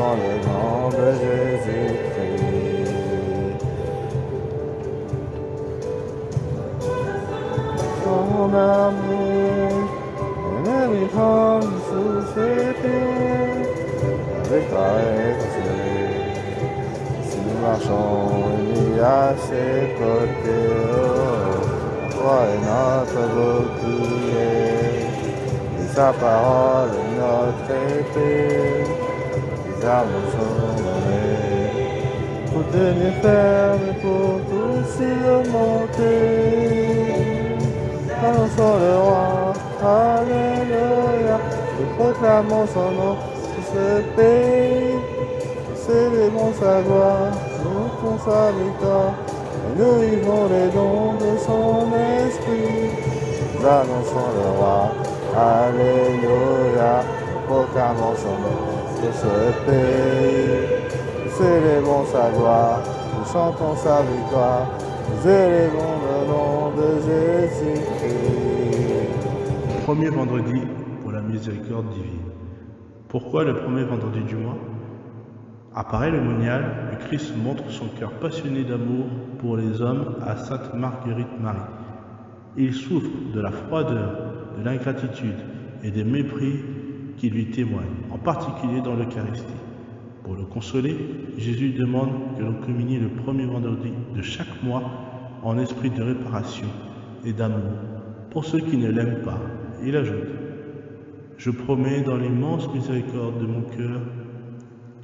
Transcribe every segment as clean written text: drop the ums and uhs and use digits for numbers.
dans le nom de Jésus-Christ. Ton amour, ennemi comme sous ses pieds, avec ta exilé. Si nous marchons unis à ses côtés, toi est notre bouclier, et sa parole est notre épée, tes armes sont nommées, pour tenir ferme et pour tout surmonter. Annonçons le roi, alléluia, nous proclamons son nom sur ce pays, célébrons sa gloire, nous font sa victoire, et nous vivons les dons de son esprit. Nous annonçons le roi, alléluia, nous proclamons son nom sur ce pays, nous célébrons sa gloire, nous chantons sa victoire, nous élevons le nom de Jésus-Christ. Premier vendredi pour la miséricorde divine. Pourquoi le premier vendredi du mois? Apparaît le monial, le Christ montre son cœur passionné d'amour pour les hommes à Sainte Marguerite Marie. Il souffre de la froideur, de l'ingratitude et des mépris qui lui témoignent, en particulier dans l'Eucharistie. Pour le consoler, Jésus demande que l'on communie le premier vendredi de chaque mois en esprit de réparation et d'amour pour ceux qui ne l'aiment pas. Il ajoute: je promets dans l'immense miséricorde de mon cœur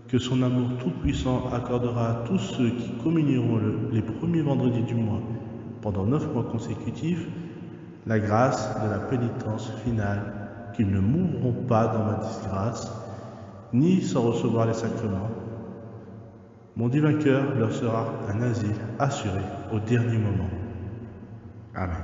que son amour tout-puissant accordera à tous ceux qui communieront les premiers vendredis du mois pendant 9 mois consécutifs la grâce de la pénitence finale, qu'ils ne mourront pas dans ma disgrâce, ni sans recevoir les sacrements. Mon divin cœur leur sera un asile assuré au dernier moment. Amen.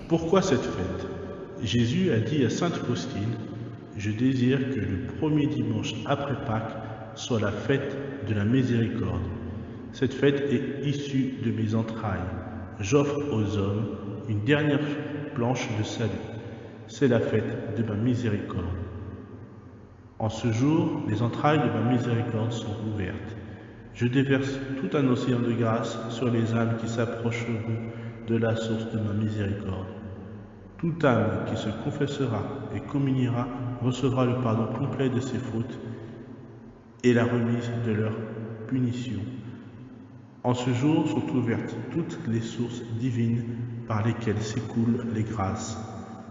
Pourquoi cette fête? Jésus a dit à Sainte Faustine: je désire que le premier dimanche après Pâques soit la fête de la miséricorde. Cette fête est issue de mes entrailles. J'offre aux hommes une dernière planche de salut. C'est la fête de ma miséricorde. En ce jour, les entrailles de ma miséricorde sont ouvertes. Je déverse tout un océan de grâce sur les âmes qui s'approcheront de la source de ma miséricorde. Toute âme qui se confessera et communiera recevra le pardon complet de ses fautes et la remise de leur punition. En ce jour sont ouvertes toutes les sources divines par lesquelles s'écoulent les grâces.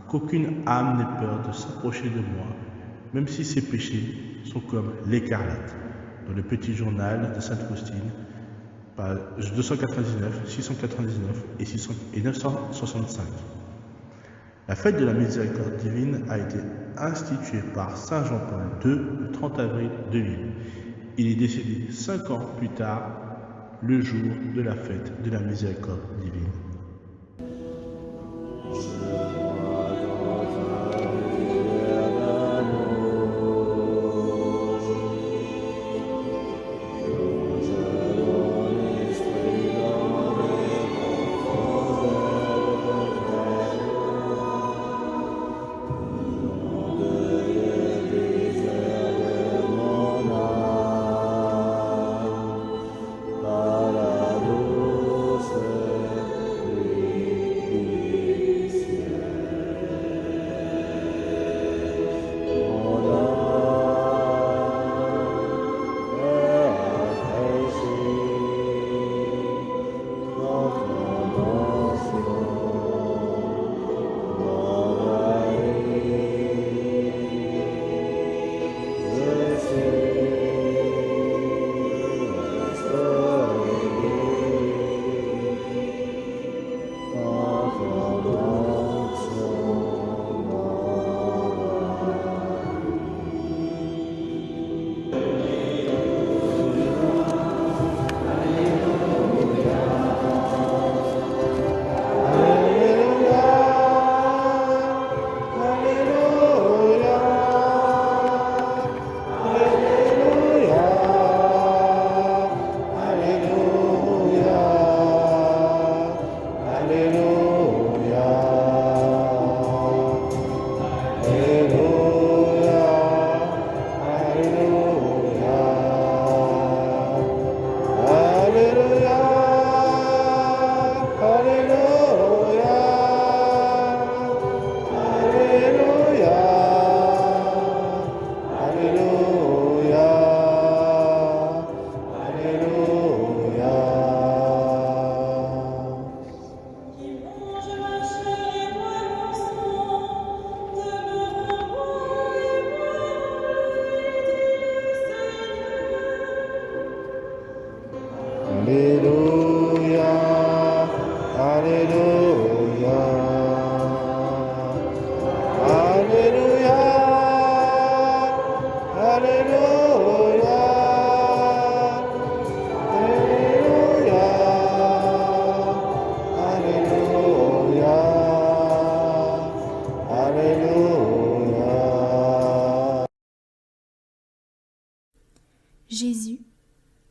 Qu'aucune âme n'ait peur de s'approcher de moi, même si ses péchés sont comme l'écarlate. Dans le petit journal de Sainte Faustine, page 299, 699 et 965. La fête de la miséricorde divine a été instituée par Saint Jean-Paul II le 30 avril 2000. Il est décédé 5 ans plus tard, le jour de la fête de la miséricorde divine. Jésus,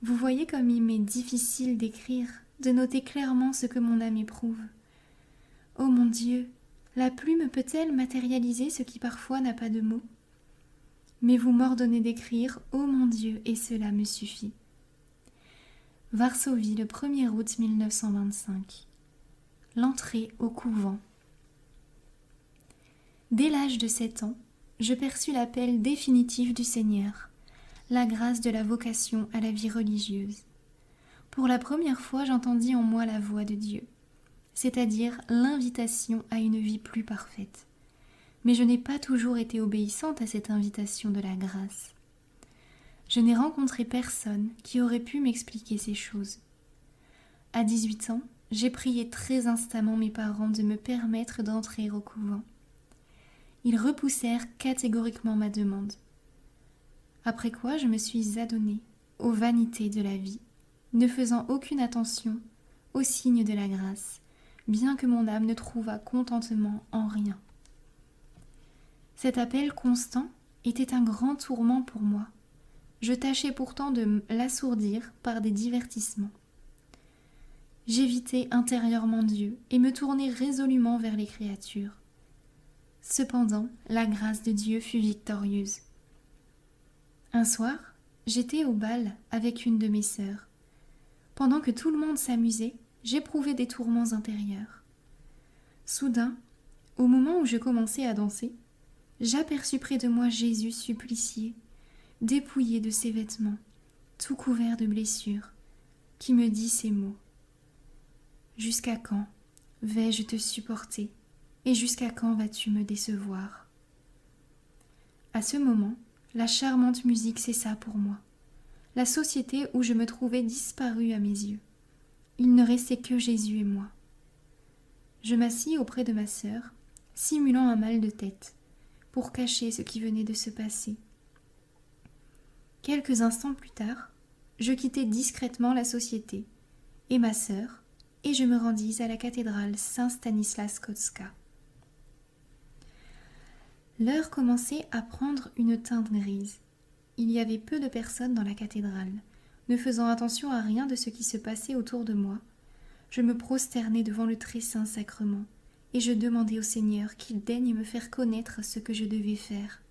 vous voyez comme il m'est difficile d'écrire, de noter clairement ce que mon âme éprouve. Ô mon Dieu, la plume peut-elle matérialiser ce qui parfois n'a pas de mots ? Mais vous m'ordonnez d'écrire, ô mon Dieu, et cela me suffit. Varsovie, le 1er août 1925. L'entrée au couvent. Dès l'âge de 7 ans, je perçus l'appel définitif du Seigneur, la grâce de la vocation à la vie religieuse. Pour la première fois, j'entendis en moi la voix de Dieu, c'est-à-dire l'invitation à une vie plus parfaite. Mais je n'ai pas toujours été obéissante à cette invitation de la grâce. Je n'ai rencontré personne qui aurait pu m'expliquer ces choses. À 18 ans, j'ai prié très instamment mes parents de me permettre d'entrer au couvent. Ils repoussèrent catégoriquement ma demande. Après quoi, je me suis adonnée aux vanités de la vie, ne faisant aucune attention aux signes de la grâce, bien que mon âme ne trouvât contentement en rien. Cet appel constant était un grand tourment pour moi. Je tâchais pourtant de l'assourdir par des divertissements. J'évitais intérieurement Dieu et me tournais résolument vers les créatures. Cependant, la grâce de Dieu fut victorieuse. Un soir, j'étais au bal avec une de mes sœurs. Pendant que tout le monde s'amusait, j'éprouvais des tourments intérieurs. Soudain, au moment où je commençais à danser, j'aperçus près de moi Jésus supplicié, dépouillé de ses vêtements, tout couvert de blessures, qui me dit ces mots. « Jusqu'à quand vais-je te supporter, et jusqu'à quand vas-tu me décevoir ?» À ce moment, la charmante musique cessa pour moi. La société où je me trouvais disparut à mes yeux. Il ne restait que Jésus et moi. Je m'assis auprès de ma sœur, simulant un mal de tête, pour cacher ce qui venait de se passer. Quelques instants plus tard, je quittai discrètement la société et ma sœur, et je me rendis à la cathédrale Saint-Stanislas Kostka. L'heure commençait à prendre une teinte grise. Il y avait peu de personnes dans la cathédrale. Ne faisant attention à rien de ce qui se passait autour de moi, je me prosternai devant le très saint sacrement et je demandai au Seigneur qu'il daigne me faire connaître ce que je devais faire.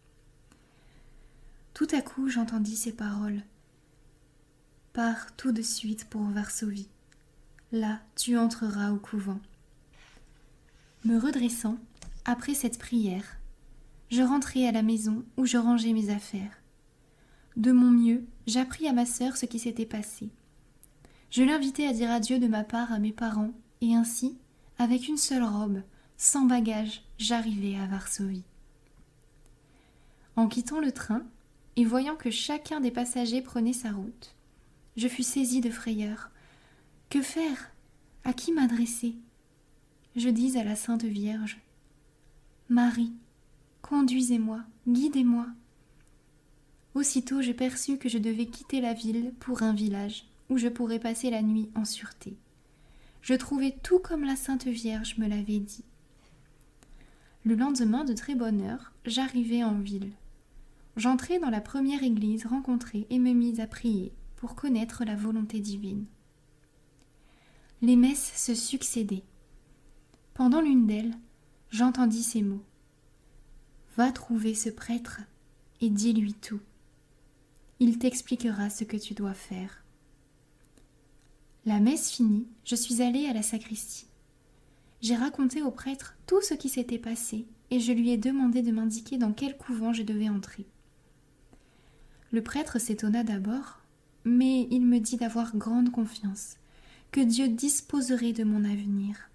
Tout à coup, j'entendis ces paroles. « Pars tout de suite pour Varsovie. Là, tu entreras au couvent. » Me redressant, après cette prière, je rentrai à la maison où je rangeais mes affaires. De mon mieux, j'appris à ma sœur ce qui s'était passé. Je l'invitai à dire adieu de ma part à mes parents, et ainsi, avec une seule robe, sans bagages, j'arrivai à Varsovie. En quittant le train, et voyant que chacun des passagers prenait sa route, je fus saisie de frayeur. Que faire? À qui m'adresser? Je dis à la Sainte Vierge, « Marie, conduisez-moi, guidez-moi. » Aussitôt je perçus que je devais quitter la ville pour un village où je pourrais passer la nuit en sûreté. Je trouvais tout comme la Sainte Vierge me l'avait dit. Le lendemain, de très bonne heure, j'arrivai en ville. J'entrai dans la première église rencontrée et me mis à prier pour connaître la volonté divine. Les messes se succédaient. Pendant l'une d'elles, j'entendis ces mots. « Va trouver ce prêtre et dis-lui tout. Il t'expliquera ce que tu dois faire. » La messe finie, je suis allée à la sacristie. J'ai raconté au prêtre tout ce qui s'était passé et je lui ai demandé de m'indiquer dans quel couvent je devais entrer. Le prêtre s'étonna d'abord, mais il me dit d'avoir grande confiance, que Dieu disposerait de mon avenir.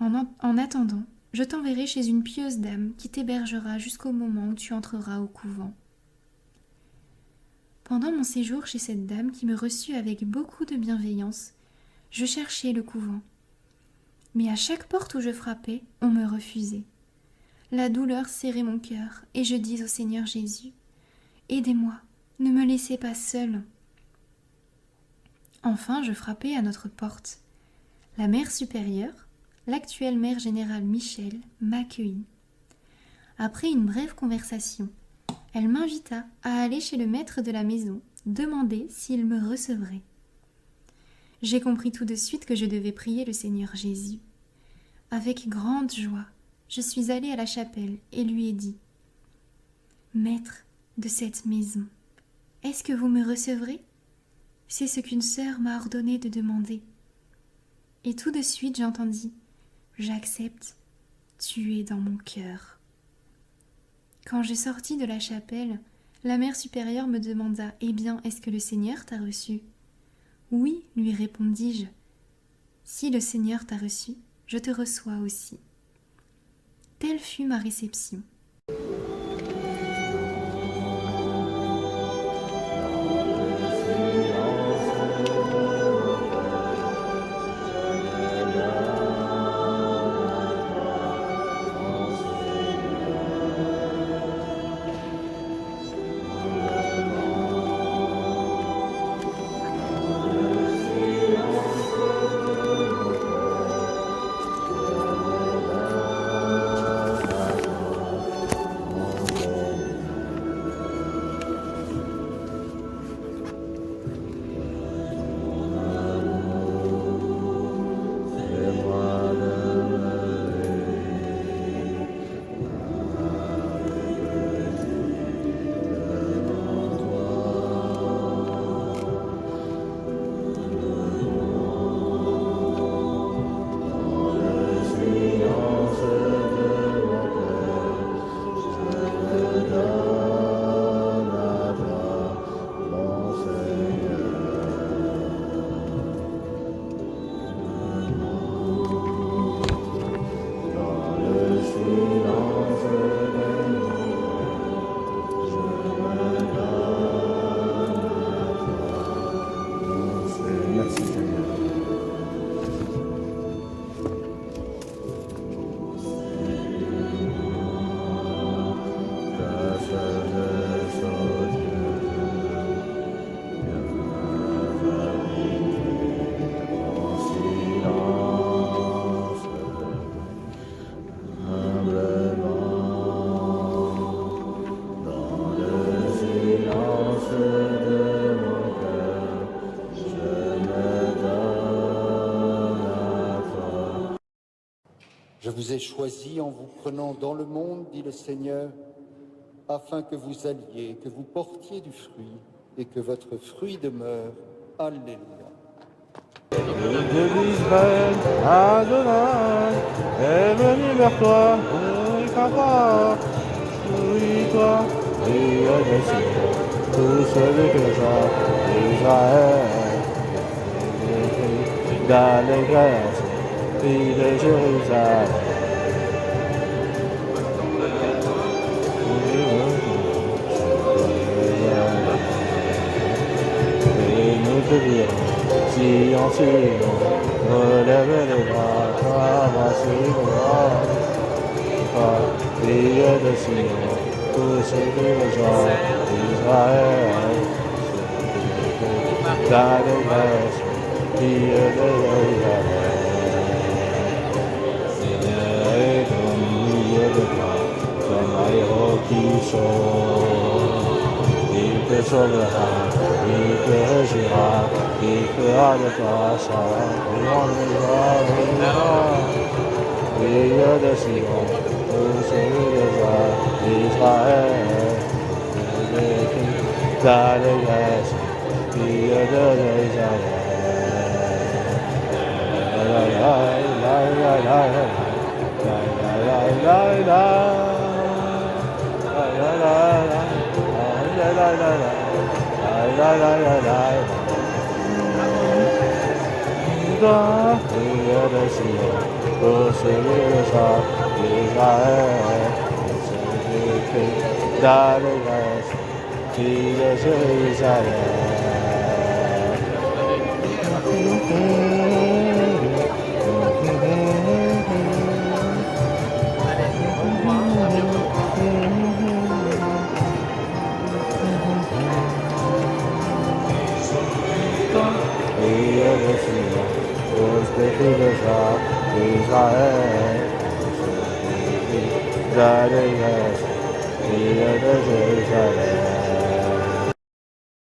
En attendant, je t'enverrai chez une pieuse dame qui t'hébergera jusqu'au moment où tu entreras au couvent. Pendant mon séjour chez cette dame qui me reçut avec beaucoup de bienveillance, je cherchai le couvent. Mais à chaque porte où je frappais, on me refusait. La douleur serrait mon cœur et je dis au Seigneur Jésus, « Aidez-moi, ne me laissez pas seule. » Enfin, je frappai à notre porte. La mère supérieure, l'actuelle mère générale Michel, m'accueillit. Après une brève conversation, elle m'invita à aller chez le maître de la maison, demander s'il me recevrait. J'ai compris tout de suite que je devais prier le Seigneur Jésus. Avec grande joie, je suis allée à la chapelle et lui ai dit « Maître de cette maison, est-ce que vous me recevrez? C'est ce qu'une sœur m'a ordonné de demander. » Et tout de suite j'entendis « J'accepte, tu es dans mon cœur. » Quand je sortis de la chapelle, la mère supérieure me demanda « Eh bien, est-ce que le Seigneur t'a reçu ?» « Oui, lui répondis-je. Si le Seigneur t'a reçu, je te reçois aussi. » Telle fut ma réception. vous ai choisi en vous prenant dans le monde, dit le Seigneur, afin que vous alliez, que vous portiez du fruit et que votre fruit demeure. Alléluia. Dieu d'Israël, Adonai, est venu vers toi, ne crains pas, souris-toi, et Sion, tous ceux que Israël, d'allégresse, fille de Jérusalem. Et nous te dirons, Sion, Sion, relève les bras, voici le bras, fille de Sion, tous ceux qui rejoignent Israël, d'allégresse, fille de Jérusalem. Et comme milieu de toi, comme un héros qui sauve, il te sauvera, il te régira, il fera de toi sa grandeur, fille de Sion, tous ceux de Israël, d'allégresse, fille de Jérusalem. D'allégresse, fille de Jérusalem. Israël, d'allégresse, fille de Jérusalem.